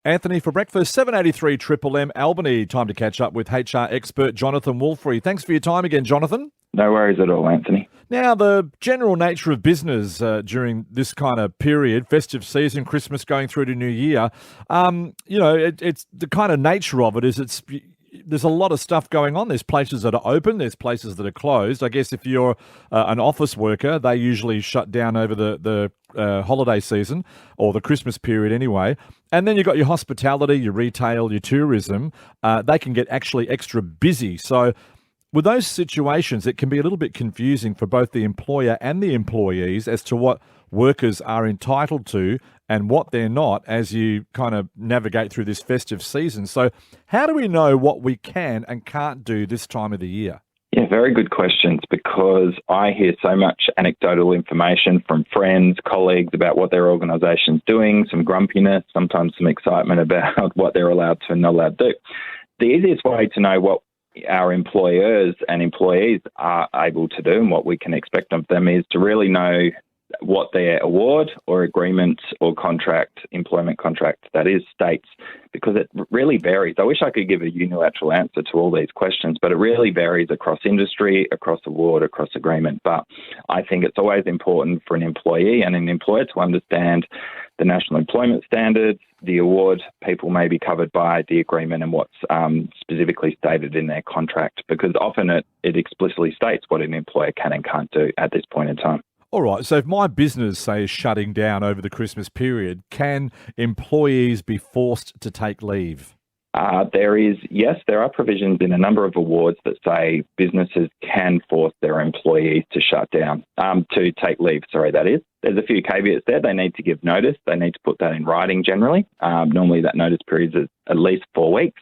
Anthony for breakfast, 783 Triple M Albany. Time to catch up with HR expert Jonathan Wolfrey. Thanks for your time again, Jonathan. No worries at all, Anthony. Now, the general nature of business during this kind of period, festive season, Christmas going through to New Year, it's the kind of nature of it is there's a lot of stuff going on. There's places that are open. There's places that are closed. I guess if you're an office worker, they usually shut down over the holiday season or the Christmas period anyway. And then you've got your hospitality, your retail, your tourism. They can get actually extra busy. So with those situations, it can be a little bit confusing for both the employer and the employees as to what workers are entitled to and what they're not as you kind of navigate through this festive season. So how do we know what we can and can't do this time of the year? Yeah, very good questions, because I hear so much anecdotal information from friends, colleagues about what their organisation's doing, some grumpiness, sometimes some excitement about what they're allowed to and not allowed to do. The easiest way to know what our employers and employees are able to do and what we can expect of them is to really know what their award or agreement or employment contract, that is, states, because it really varies. I wish I could give a unilateral answer to all these questions, but it really varies across industry, across award, across agreement. But I think it's always important for an employee and an employer to understand the National Employment Standards, the award people may be covered by, the agreement, and what's specifically stated in their contract, because often it explicitly states what an employer can and can't do at this point in time. All right, so if my business, say, is shutting down over the Christmas period, can employees be forced to take leave? There are provisions in a number of awards that say businesses can force their employees to shut down, to take leave, that is. There's a few caveats there. They need to give notice. They need to put that in writing generally. Normally that notice period is at least 4 weeks.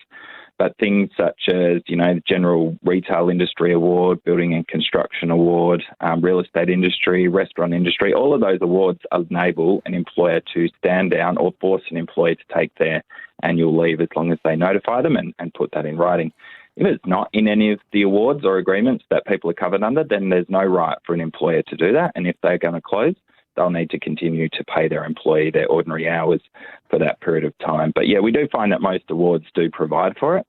But things such as, the general retail industry award, building and construction award, real estate industry, restaurant industry, all of those awards enable an employer to stand down or force an employee to take their annual leave as long as they notify them and put that in writing. If it's not in any of the awards or agreements that people are covered under, then there's no right for an employer to do that. And if they're going to close, they'll need to continue to pay their employee their ordinary hours for that period of time. But we do find that most awards do provide for it.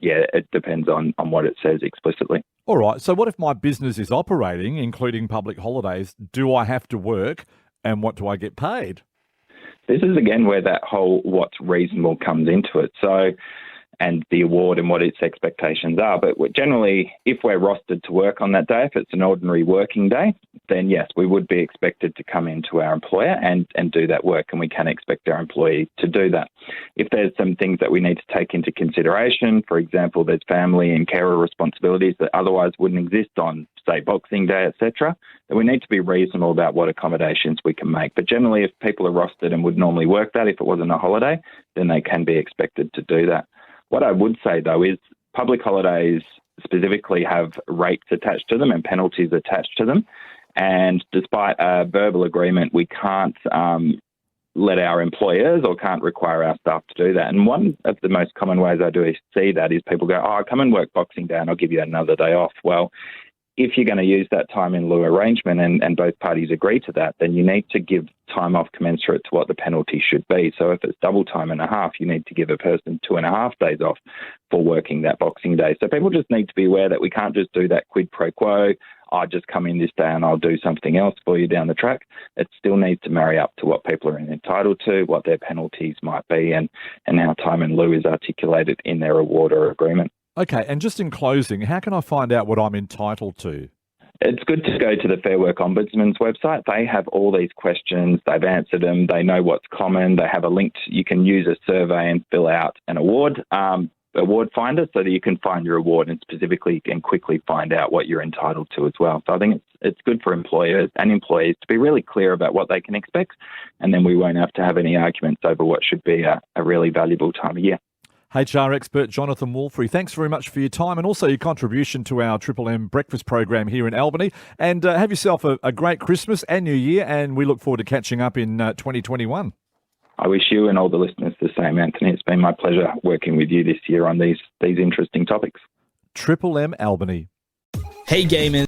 It depends on what it says explicitly. All right. So what if my business is operating, including public holidays? Do I have to work, and what do I get paid? This is, again, where that whole what's reasonable comes into it. So, and the award and what its expectations are. But generally, if we're rostered to work on that day, if it's an ordinary working day, then yes, we would be expected to come into our employer and do that work, and we can expect our employee to do that. If there's some things that we need to take into consideration, for example, there's family and carer responsibilities that otherwise wouldn't exist on, say, Boxing Day, etc., then we need to be reasonable about what accommodations we can make. But generally, if people are rostered and would normally work that, if it wasn't a holiday, then they can be expected to do that. What I would say, though, is public holidays specifically have rates attached to them and penalties attached to them. And despite a verbal agreement, we can't let our employers or can't require our staff to do that. And one of the most common ways I do see that is people go, come and work Boxing Day and I'll give you another day off. Well, if you're going to use that time in lieu arrangement and both parties agree to that, then you need to give time off commensurate to what the penalty should be. So if it's double time and a half, you need to give a person 2.5 days off for working that Boxing Day. So people just need to be aware that we can't just do that quid pro quo. I just come in this day and I'll do something else for you down the track. It still needs to marry up to what people are entitled to, what their penalties might be, and how time in lieu is articulated in their award or agreement. Okay, and just in closing, how can I find out what I'm entitled to? It's good to go to the Fair Work Ombudsman's website. They have all these questions. They've answered them. They know what's common. They have a link. You can use a survey and fill out an award finder so that you can find your award and specifically and quickly find out what you're entitled to as well. So I think it's good for employers and employees to be really clear about what they can expect, and then we won't have to have any arguments over what should be a really valuable time of year. HR expert Jonathan Wolfrey, thanks very much for your time and also your contribution to our Triple M breakfast program here in Albany. And have yourself a great Christmas and New Year, and we look forward to catching up in 2021. I wish you and all the listeners the same, Anthony. It's been my pleasure working with you this year on these interesting topics. Triple M Albany. Hey gamers.